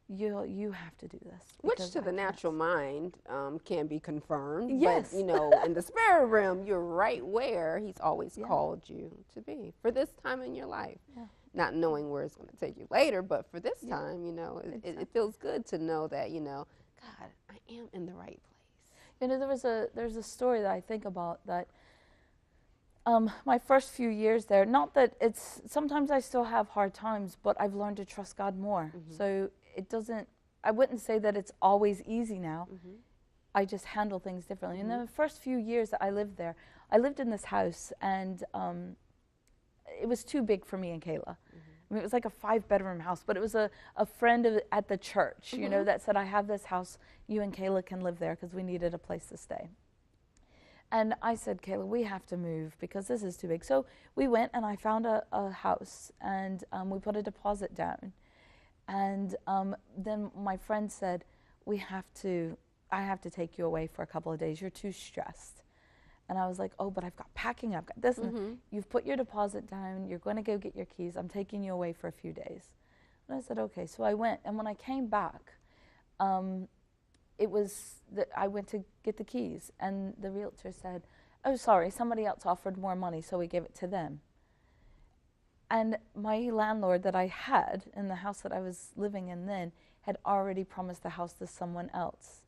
You have to do this." Which to the natural mind can be confirmed. Yes. But, you know, in the spirit realm, you're right where he's always called you to be for this time in your life. Not knowing where it's going to take you later, but for this time, you know, it feels good to know that, you know, God, I am in the right place. You know, there's a story that I think about that my first few years there, not that sometimes I still have hard times, but I've learned to trust God more. So I wouldn't say that it's always easy now. I just handle things differently. And the first few years that I lived there, I lived in this house, and it was too big for me and Kayla. I mean, it was like a 5-bedroom house, but it was a friend at the church, you know, that said, "I have this house, you and Kayla can live there," because we needed a place to stay. And I said, "Kayla, we have to move because this is too big." So we went, and I found a house, and we put a deposit down. And then my friend said, I have to take you away for a couple of days. You're too stressed. And I was like, "Oh, but I've got packing, I've got this. You've put your deposit down. You're going to go get your keys. I'm taking you away for a few days." And I said, "Okay." So I went, and when I came back, I went to get the keys, and the realtor said, "Oh, sorry, somebody else offered more money, so we gave it to them." And my landlord that I had in the house that I was living in then had already promised the house to someone else.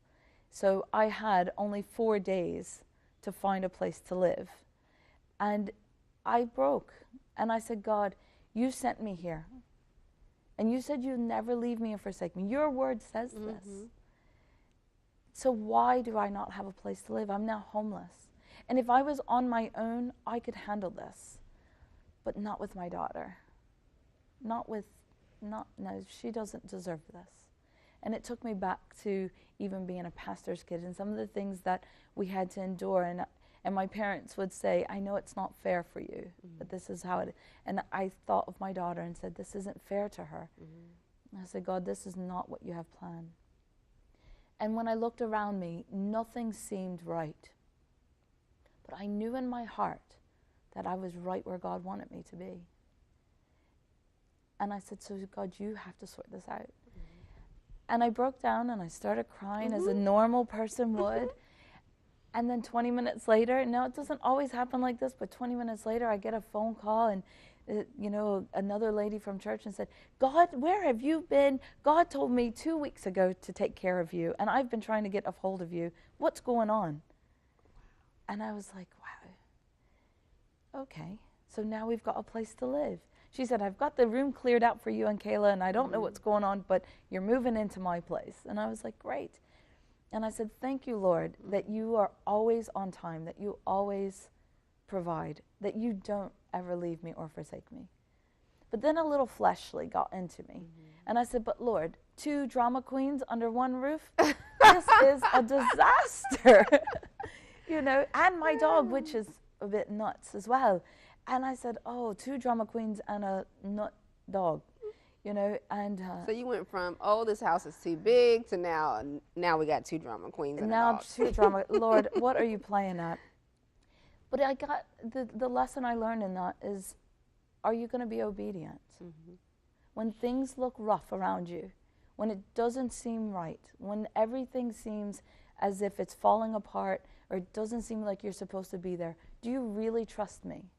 So I had only 4 days to find a place to live. And I broke, and I said, "God, you sent me here, and you said you'd never leave me or forsake me. Your word says this. So why do I not have a place to live? I'm now homeless. And if I was on my own, I could handle this, but not with my daughter. No, she doesn't deserve this." And it took me back to even being a pastor's kid and some of the things that we had to endure. And my parents would say, "I know it's not fair for you, but this is how it is." And I thought of my daughter and said, "This isn't fair to her." And I said, "God, this is not what you have planned." And when I looked around me, nothing seemed right. But I knew in my heart that I was right where God wanted me to be. And I said, "So God, you have to sort this out." And I broke down and I started crying as a normal person would. And then 20 minutes later, now it doesn't always happen like this, but 20 minutes later I get a phone call, and you know, another lady from church, and said, "God, where have you been? God told me 2 weeks ago to take care of you, and I've been trying to get a hold of you. What's going on?" And I was like, wow, okay, so now we've got a place to live. She said, "I've got the room cleared out for you and Kayla, and I don't know what's going on, but you're moving into my place." And I was like, great. And I said, "Thank you, Lord, that you are always on time, that you always provide, that you don't ever leave me or forsake me." But then a little fleshly got into me. And I said, "But Lord, 2 drama queens under one roof? this is a disaster. You know, and my dog, which is a bit nuts as well. And I said, oh, 2 drama queens and a nut dog, you know, and so you went from, oh, this house is too big, to now we got 2 drama queens and now a dog. 2 drama. Lord, what are you playing at? But I got the lesson I learned in that is, are you going to be obedient? Mm-hmm. When things look rough around you, when it doesn't seem right, when everything seems as if it's falling apart, or it doesn't seem like you're supposed to be there, do you really trust me?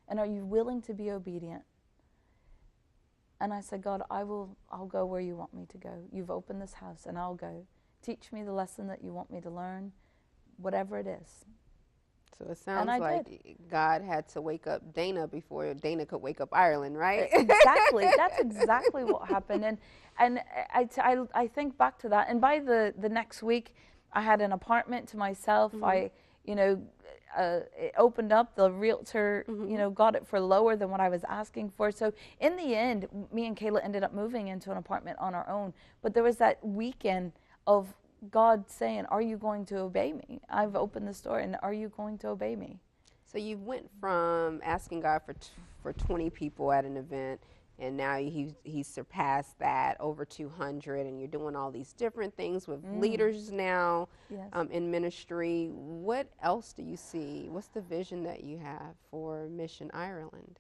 And are you willing to be obedient? And I said, God, I'll go where you want me to go. You've opened this house, and I'll go. Teach me the lesson that you want me to learn, whatever it is. So it sounds like God had to wake up Dana before Dana could wake up Ireland, right? Exactly. That's exactly what happened. And I think back to that. And by the next week, I had an apartment to myself. Mm-hmm. It opened up. The realtor, mm-hmm. Got it for lower than what I was asking for. So in the end, me and Kayla ended up moving into an apartment on our own. But there was that weekend of God saying, are you going to obey me? I've opened this door, and are you going to obey me? So you went from asking God for 20 people at an event, and now he's surpassed that, over 200, and you're doing all these different things with leaders now. Yes. In ministry. What else do you see? What's the vision that you have for Mission Ireland?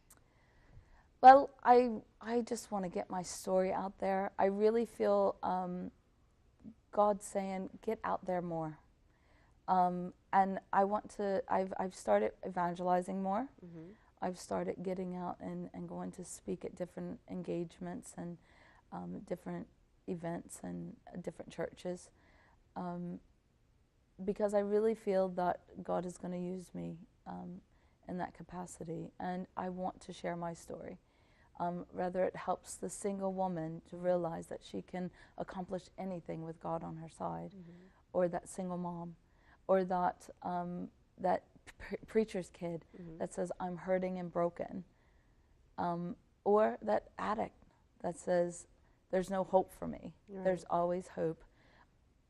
Well, I just want to get my story out there. I really feel God saying, get out there more. And I've started evangelizing more. Mm-hmm. I've started getting out and going to speak at different engagements and different events and different churches, because I really feel that God is going to use me in that capacity, and I want to share my story. Rather, it helps the single woman to realize that she can accomplish anything with God on her side, mm-hmm. or that single mom, or that preacher's kid, mm-hmm. that says, I'm hurting and broken, or that addict that says, there's no hope for me. Right. There's always hope.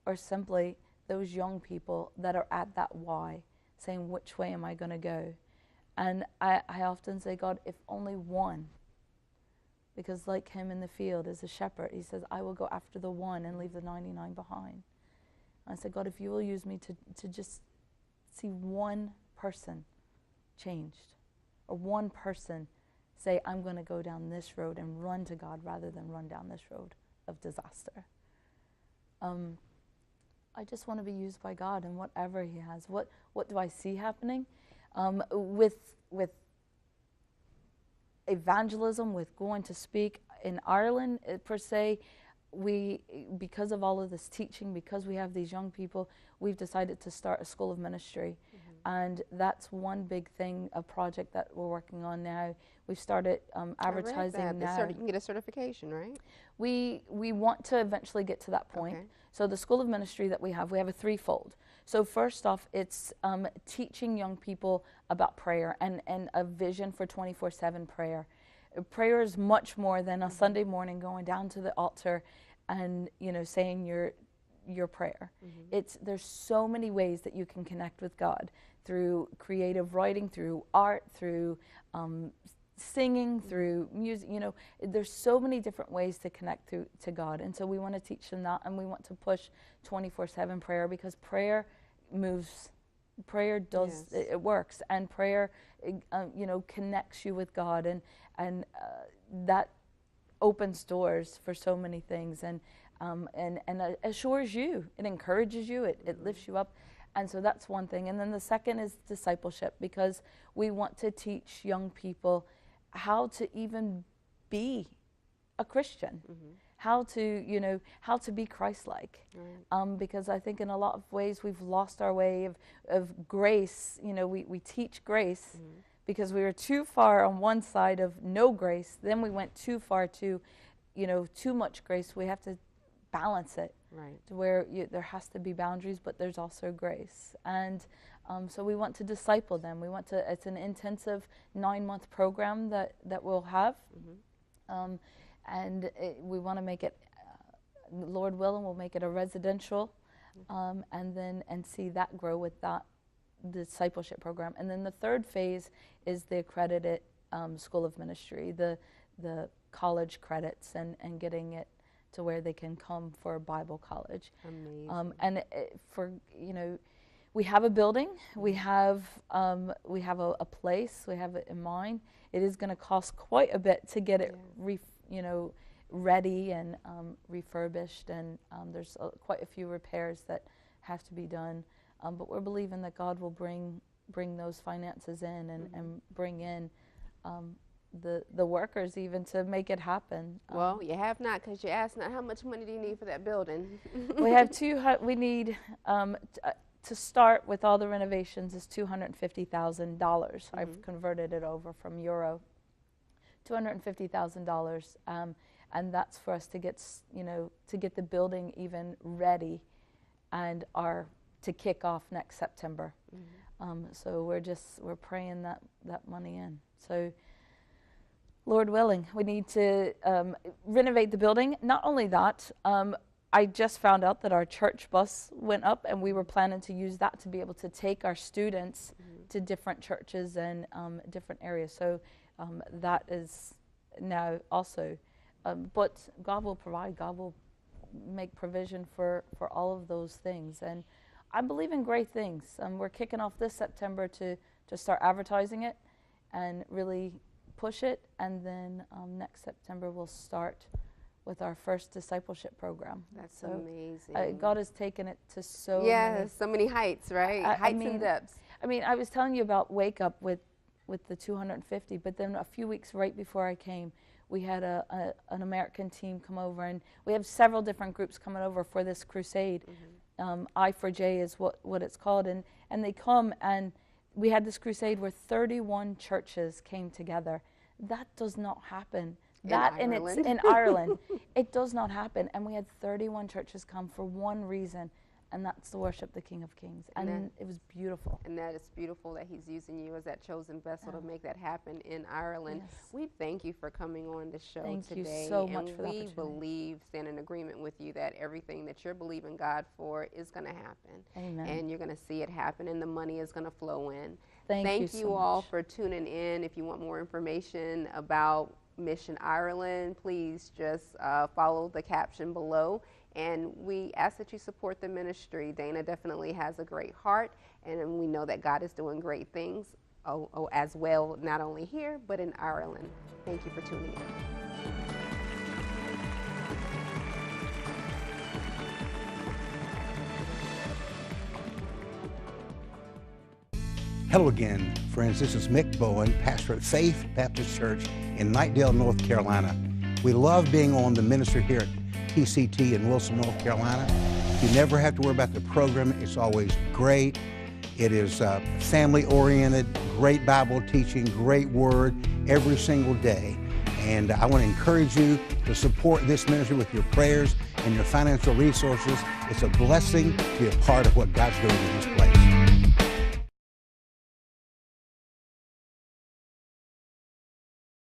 Or simply those young people that are at that why, saying, which way am I going to go? And I often say, God, if only one, because like him in the field as a shepherd, he says, I will go after the one and leave the 99 behind. And I said, God, if you will use me to just see one person changed, or one person say, I'm going to go down this road and run to God rather than run down this road of disaster. I just want to be used by God in whatever he has. What do I see happening? With evangelism, with going to speak in Ireland per se, because of all of this teaching, because we have these young people, we've decided to start a school of ministry. Mm-hmm. And that's one big thing, a project that we're working on now. We've started advertising now. You can get a certification, right? We want to eventually get to that point. Okay. So the school of ministry that we have a threefold. So first off, it's teaching young people about prayer and a vision for 24/7 prayer. Prayer is much more than a Sunday morning going down to the altar and saying your prayer. Mm-hmm. There's so many ways that you can connect with God, through creative writing, through art, through singing, through music. There's so many different ways to connect to God, and so we want to teach them that, and we want to push 24/7 prayer, because prayer moves. Prayer does, yes. It works, and prayer connects you with God, and that opens doors for so many things, and assures you, it encourages you, it lifts you up. And so that's one thing. And then the second is discipleship, because we want to teach young people how to even be a Christian, mm-hmm. how to be Christ-like. Right. Because I think in a lot of ways we've lost our way of grace. We teach grace, mm-hmm. because we were too far on one side of no grace. Then we went too far to, too much grace. We have to balance it, right, to where there has to be boundaries, but there's also grace. And so we want to disciple them. It's an intensive 9-month program that we'll have. Mm-hmm. And we want to make it, Lord willing, we'll make it a residential and see that grow with that discipleship program. And then the third phase is the accredited School of Ministry, the college credits, and getting it to where they can come for Bible college. Amazing. And we have a building, we have a place, we have it in mind. It is going to cost quite a bit to get it ready and refurbished, and there's quite a few repairs that have to be done. But we're believing that God will bring those finances in and bring in the workers even to make it happen. Well, you have not, because you asked not how much money do you need for that building. We have we need to start with all the renovations is $250,000. I've converted it over from euro. $250,000, and that's for us to get the building even ready, and to kick off next September. So we're praying that money in. So, Lord willing, we need to renovate the building. Not only that, I just found out that our church bus went up, and we were planning to use that to be able to take our students to different churches and different areas. So that is now also, but God will provide. God will make provision for all of those things, and I believe in great things. We're kicking off this September to start advertising it and really push it, and then next September we'll start with our first discipleship program. That's so amazing. God has taken it to so many heights, right? Heights and depths. I mean, I was telling you about Wake Up with the 250, but then a few weeks right before I came, we had an American team come over, and we have several different groups coming over for this crusade. I4J is what it's called, and they come, and we had this crusade where 31 churches came together. That does not happen. It's in Ireland. It does not happen, and we had 31 churches come for one reason, and that's to worship the King of Kings, and it was beautiful. And that is beautiful that he's using you as that chosen vessel to make that happen in Ireland. Yes. We thank you for coming on the show today. Thank you so much for the opportunity. And we stand in agreement with you that everything that you're believing God for is going to happen. Amen. And you're going to see it happen, and the money is going to flow in. Thank you all for tuning in. If you want more information about Mission Ireland, please just follow the caption below. And we ask that you support the ministry. Dana definitely has a great heart, and we know that God is doing great things as well, not only here, but in Ireland. Thank you for tuning in. Hello again, friends. This is Mick Bowen, pastor at Faith Baptist Church in Knightdale, North Carolina. We love being on the ministry here at PCT in Wilson, North Carolina. You never have to worry about the program. It's always great. It is family-oriented, great Bible teaching, great word every single day. And I want to encourage you to support this ministry with your prayers and your financial resources. It's a blessing to be a part of what God's doing in this